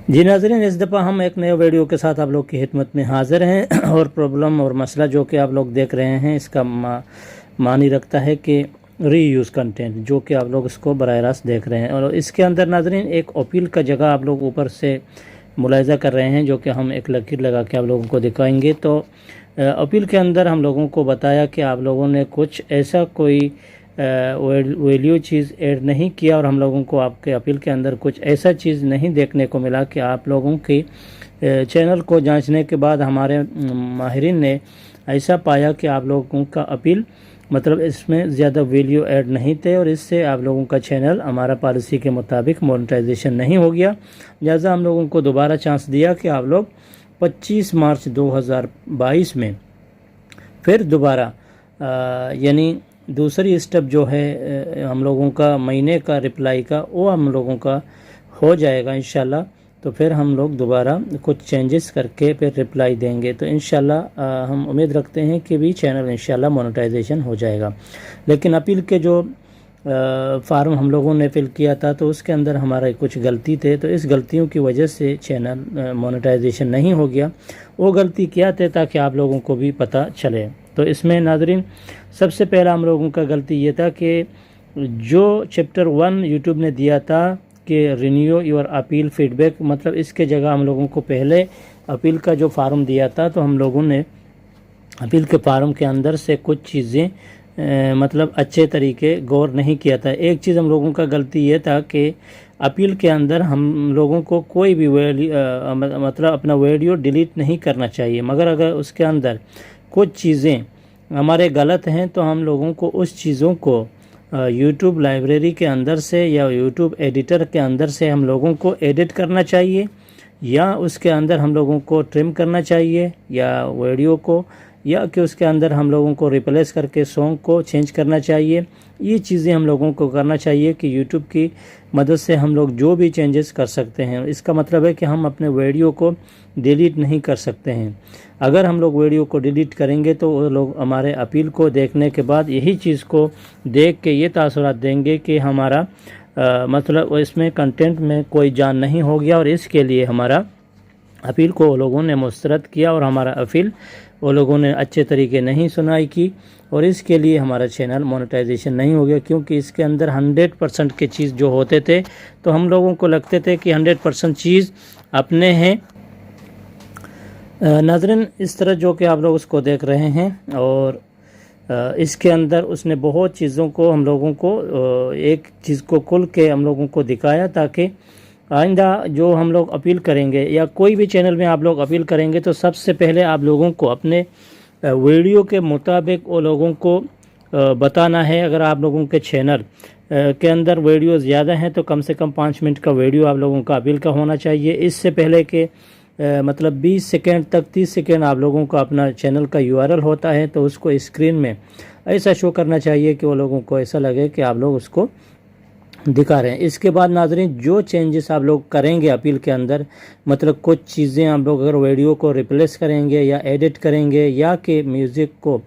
जी नाज़रीन, इस दफ़ा हम एक नए वीडियो के साथ आप लोग की खिदमत में हाज़िर हैं और प्रॉब्लम और मसला जो कि आप लोग देख रहे हैं इसका मानी रखता है कि री यूज़ कंटेंट जो कि आप लोग इसको बराह रास्त देख रहे हैं। और इसके अंदर नाज़रीन एक अपील का जगह आप लोग ऊपर से मुलाहिज़ा कर रहे हैं जो कि हम एक लकीर लगा के आप लोगों को दिखाएंगे। तो अपील के अंदर हम लोगों को बताया कि आप लोगों ने कुछ ऐसा कोई वैल्यू चीज़ ऐड नहीं किया और हम लोगों को आपके अपील के अंदर कुछ ऐसा चीज़ नहीं देखने को मिला कि आप लोगों की चैनल को जांचने के बाद हमारे माहिरीन ने ऐसा पाया कि आप लोगों का अपील मतलब इसमें ज़्यादा वैल्यू ऐड नहीं थे और इससे आप लोगों का चैनल हमारा पॉलिसी के मुताबिक मोनेटाइजेशन नहीं हो गया। लिहाजा हम लोगों को दोबारा चांस दिया कि आप लोग 25 मार्च 2022 में फिर दोबारा यानी दूसरी स्टेप जो है हम लोगों का महीने का रिप्लाई का वो हम लोगों का हो जाएगा इंशाल्लाह। तो फिर हम लोग दोबारा कुछ चेंजेस करके फिर रिप्लाई देंगे। तो इंशाल्लाह हम उम्मीद रखते हैं कि भी चैनल इंशाल्लाह मोनेटाइजेशन हो जाएगा। लेकिन अपील के जो फार्म हम लोगों ने फिल किया था तो उसके अंदर हमारा कुछ गलती थे, तो इस गलतियों की वजह से चैनल मोनेटाइजेशन नहीं हो गया। वो गलती क्या थे ताकि आप लोगों को भी पता चले। तो इसमें नाज़रीन सबसे पहला हम लोगों का गलती ये था कि जो चैप्टर 1 यूट्यूब ने दिया था कि रिन्यू योर अपील फीडबैक, मतलब इसके जगह हम लोगों को पहले अपील का जो फार्म दिया था तो हम लोगों ने अपील के फार्म के अंदर से कुछ चीज़ें मतलब अच्छे तरीके गौर नहीं किया था। एक चीज़ हम लोगों का गलती ये था कि अपील के अंदर हम लोगों को कोई भी मतलब अपना वीडियो डिलीट नहीं करना चाहिए, मगर अगर उसके अंदर कुछ चीज़ें हमारे गलत हैं तो हम लोगों को उस चीज़ों को यूट्यूब लाइब्रेरी के अंदर से या यूट्यूब एडिटर के अंदर से हम लोगों को एडिट करना चाहिए या उसके अंदर हम लोगों को ट्रिम करना चाहिए या वीडियो को, या कि उसके अंदर हम लोगों को रिप्लेस करके सॉन्ग को चेंज करना चाहिए। ये चीज़ें हम लोगों को करना चाहिए कि यूट्यूब की मदद से हम लोग जो भी चेंजेस कर सकते हैं। इसका मतलब है कि हम अपने वीडियो को डिलीट नहीं कर सकते हैं। अगर हम लोग वीडियो को डिलीट करेंगे तो वो लोग हमारे अपील को देखने के बाद यही चीज़ को देख के ये तासुरात देंगे कि हमारा मतलब इसमें कंटेंट में कोई जान नहीं हो गया और इसके लिए हमारा अपील को वो लोगों ने मुस्तरद किया और हमारा अपील वो लोगों ने अच्छे तरीके नहीं सुनाई की और इसके लिए हमारा चैनल मोनेटाइजेशन नहीं हो गया। क्योंकि इसके अंदर 100% के चीज़ जो होते थे तो हम लोगों को लगते थे कि 100% चीज़ अपने हैं। नाज़रीन इस तरह जो कि आप लोग उसको देख रहे हैं और इसके अंदर उसने बहुत चीज़ों को हम लोगों को एक चीज़ को खुल के हम लोगों को दिखाया ताकि आइंदा जो हम लोग अपील करेंगे या कोई भी चैनल में आप लोग अपील करेंगे तो सबसे पहले आप लोगों को अपने वीडियो के मुताबिक वो लोगों को बताना है। अगर आप लोगों के चैनल के अंदर वीडियो ज़्यादा हैं तो कम से कम 5 मिनट का वीडियो आप लोगों का अपील का होना चाहिए। इससे पहले कि मतलब 20 सेकेंड तक 30 सेकेंड आप लोगों का अपना चैनल का URL होता है तो उसको स्क्रीन में ऐसा शो करना चाहिए कि वो लोगों को ऐसा लगे कि आप लोग उसको दिखा रहे हैं। इसके बाद नाज़रीन जो चेंजेस आप लोग करेंगे अपील के अंदर, मतलब कुछ चीज़ें आप लोग अगर वीडियो को रिप्लेस करेंगे या एडिट करेंगे या कि म्यूज़िक को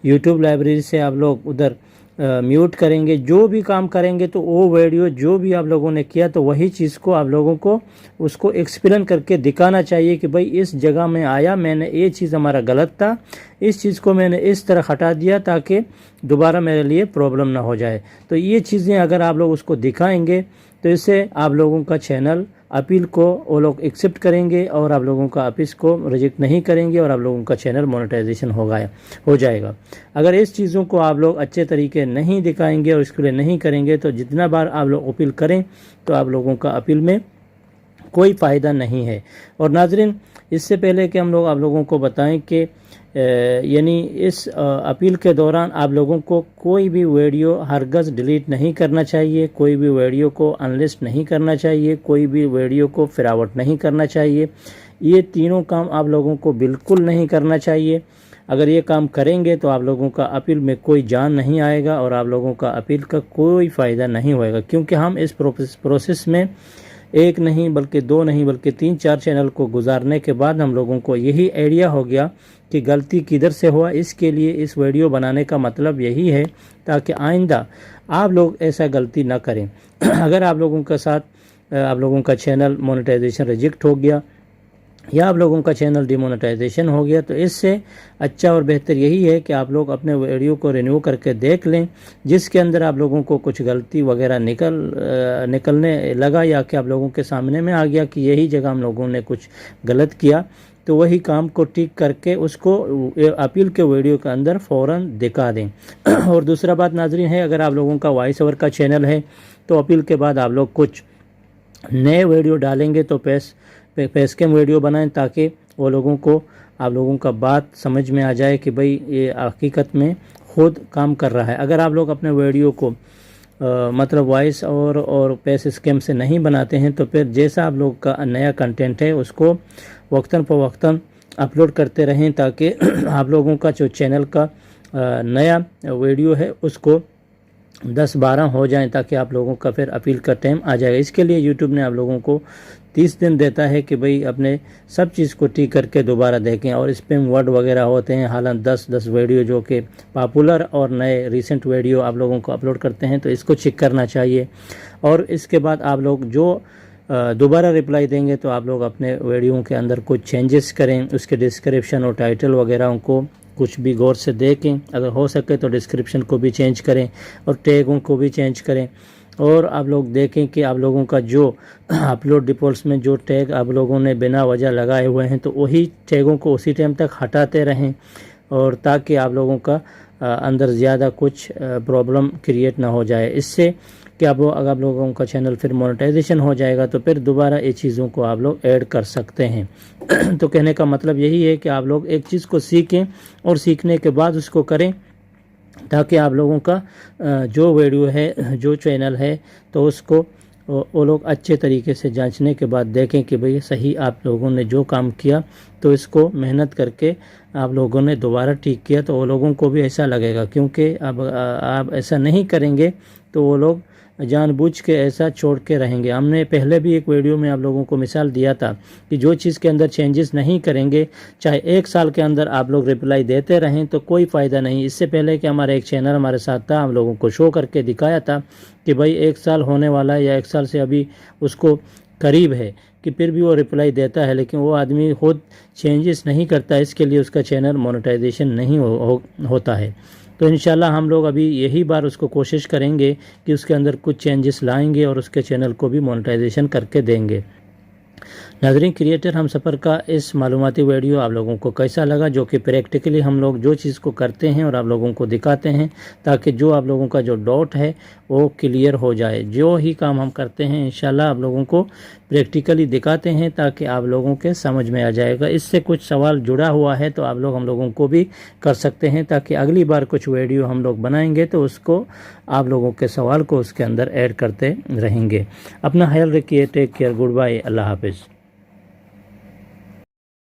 यूट्यूब लाइब्रेरी से आप लोग उधर म्यूट करेंगे, जो भी काम करेंगे तो वो वीडियो जो भी आप लोगों ने किया तो वही चीज़ को आप लोगों को उसको एक्सप्लेन करके दिखाना चाहिए कि भाई इस जगह में आया, मैंने ये चीज़ हमारा गलत था, इस चीज़ को मैंने इस तरह हटा दिया ताकि दोबारा मेरे लिए प्रॉब्लम ना हो जाए। तो ये चीज़ें अगर आप लोग उसको दिखाएंगे तो इससे आप लोगों का चैनल अपील को वो लोग एक्सेप्ट करेंगे और आप लोगों का अपील को रिजेक्ट नहीं करेंगे और आप लोगों का चैनल मोनेटाइजेशन हो जाएगा। अगर इस चीज़ों को आप लोग अच्छे तरीके नहीं दिखाएंगे और इसके लिए नहीं करेंगे तो जितना बार आप लोग अपील करें तो आप लोगों का अपील में कोई फ़ायदा नहीं है। और नाज़रीन इससे पहले कि हम लोग आप लोगों को बताएं कि यानी इस अपील के दौरान आप लोगों को कोई भी वीडियो हरगज़ डिलीट नहीं करना चाहिए, कोई भी वीडियो को अनलिस्ट नहीं करना चाहिए, कोई भी वीडियो को फिरावट नहीं करना चाहिए। ये तीनों काम आप लोगों को बिल्कुल नहीं करना चाहिए। अगर ये काम करेंगे तो आप लोगों का अपील में कोई जान नहीं आएगा और आप लोगों का अपील का कोई फ़ायदा नहीं होएगा। क्योंकि हम इस प्रोसेस में एक नहीं बल्कि 2 नहीं बल्कि 3-4 चैनल को गुजारने के बाद हम लोगों को यही आइडिया हो गया कि गलती किधर से हुआ। इसके लिए इस वीडियो बनाने का मतलब यही है ताकि आइंदा आप लोग ऐसा गलती ना करें। अगर आप लोगों के साथ آپ لوگوں کا چینل مونیٹائزیشن ریجیکٹ ہو گیا یا آپ لوگوں کا چینل ڈی مونیٹائزیشن ہو گیا، تو اس سے اچھا اور بہتر یہی ہے کہ آپ لوگ اپنے ویڈیو کو رینیو کر کے دیکھ لیں، جس کے اندر آپ لوگوں کو کچھ غلطی وغیرہ نکلنے لگا یا کہ آپ لوگوں کے سامنے میں آ گیا کہ یہی جگہ ہم لوگوں نے کچھ غلط کیا، تو وہی کام کو ٹھیک کر کے اس کو اپیل کے ویڈیو کے اندر فوراً دکھا دیں۔ اور دوسرا بات ناظرین ہے، اگر آپ لوگوں کا وائس اوور کا چینل ہے تو اپیل کے بعد آپ لوگ کچھ نئے ویڈیو ڈالیں گے تو پیس کیم ویڈیو بنائیں، تاکہ وہ لوگوں کو آپ لوگوں کا بات سمجھ میں آ جائے کہ بھئی یہ حقیقت میں خود کام کر رہا ہے۔ اگر آپ لوگ اپنے ویڈیو کو مطلب وائس اور پیس اسکیم سے نہیں بناتے ہیں، تو پھر جیسا آپ لوگ کا نیا کنٹینٹ ہے اس کو وقتاً فوقتاً اپلوڈ کرتے رہیں، تاکہ آپ لوگوں کا جو چینل کا نیا ویڈیو ہے اس کو 10-12 ہو جائیں، تاکہ آپ لوگوں کا پھر اپیل کا ٹائم آ جائے گا۔ اس کے لیے یوٹیوب نے آپ لوگوں کو 30 دن دیتا ہے کہ بھئی اپنے سب چیز کو ٹھیک کر کے دوبارہ دیکھیں، اور اسپیم ورڈ وغیرہ ہوتے ہیں، حالانکہ 10 ویڈیو جو کہ پاپولر اور نئے ریسنٹ ویڈیو آپ لوگوں کو اپلوڈ کرتے ہیں، تو اس کو چیک کرنا چاہیے۔ اور اس کے بعد آپ لوگ جو دوبارہ رپلائی دیں گے تو آپ لوگ اپنے ویڈیو کے اندر کچھ چینجز کریں، اس کے ڈسکرپشن اور ٹائٹل وغیرہ کو کچھ بھی غور سے دیکھیں، اگر ہو سکے تو ڈسکرپشن کو بھی چینج کریں اور ٹیگوں کو بھی چینج کریں، اور آپ لوگ دیکھیں کہ آپ لوگوں کا جو اپلوڈ ڈیفالٹس میں جو ٹیگ آپ لوگوں نے بنا وجہ لگائے ہوئے ہیں تو وہی ٹیگوں کو اسی ٹائم تک ہٹاتے رہیں، اور تاکہ آپ لوگوں کا اندر زیادہ کچھ پرابلم کریٹ نہ ہو جائے۔ اس سے کہ اگر آپ لوگوں کا چینل پھر مونیٹائزیشن ہو جائے گا تو پھر دوبارہ یہ چیزوں کو آپ لوگ ایڈ کر سکتے ہیں۔ تو کہنے کا مطلب یہی ہے کہ آپ لوگ ایک چیز کو سیکھیں اور سیکھنے کے بعد اس کو کریں، تاکہ آپ لوگوں کا جو ویڈیو ہے، جو چینل ہے، تو اس کو وہ لوگ اچھے طریقے سے جانچنے کے بعد دیکھیں کہ بھئی صحیح آپ لوگوں نے جو کام کیا تو اس کو محنت کر کے آپ لوگوں نے دوبارہ ٹھیک کیا، تو وہ لوگوں کو بھی ایسا لگے گا، کیونکہ اب آپ ایسا نہیں کریں گے تو وہ لوگ جان بوجھ کے ایسا چھوڑ کے رہیں گے۔ ہم نے پہلے بھی ایک ویڈیو میں آپ لوگوں کو مثال دیا تھا کہ جو چیز کے اندر چینجز نہیں کریں گے، چاہے 1 سال کے اندر آپ لوگ رپلائی دیتے رہیں تو کوئی فائدہ نہیں۔ اس سے پہلے کہ ہمارا ایک چینل ہمارے ساتھ تھا، ہم لوگوں کو شو کر کے دکھایا تھا کہ بھائی 1 سال ہونے والا ہے یا 1 سال سے ابھی اس کو قریب ہے کہ پھر بھی وہ رپلائی دیتا ہے، لیکن وہ آدمی خود چینجز نہیں کرتا، اس کے لیے اس کا چینل مونیٹائزیشن نہیں ہوتا ہے۔ تو انشاءاللہ ہم لوگ ابھی یہی بار اس کو کوشش کریں گے کہ اس کے اندر کچھ چینجز لائیں گے اور اس کے چینل کو بھی مونیٹائزیشن کر کے دیں گے۔ ناظرین، کریٹر ہم سفر کا اس معلوماتی ویڈیو آپ لوگوں کو کیسا لگا، جو کہ پریکٹیکلی ہم لوگ جو چیز کو کرتے ہیں اور آپ لوگوں کو دکھاتے ہیں، تاکہ جو آپ لوگوں کا جو ڈاؤٹ ہے وہ کلیئر ہو جائے۔ جو ہی کام ہم کرتے ہیں انشاءاللہ آپ لوگوں کو پریکٹیکلی دکھاتے ہیں، تاکہ آپ لوگوں کے سمجھ میں آ جائے گا۔ اس سے کچھ سوال جڑا ہوا ہے تو آپ لوگ ہم لوگوں کو بھی کر سکتے ہیں، تاکہ اگلی بار کچھ ویڈیو ہم لوگ بنائیں گے تو اس کو آپ لوگوں کے سوال کو اس کے اندر ایڈ کرتے رہیں گے۔ اپنا خیال رکھیے، ٹیک کیئر، گڈ بائے، اللہ حافظ۔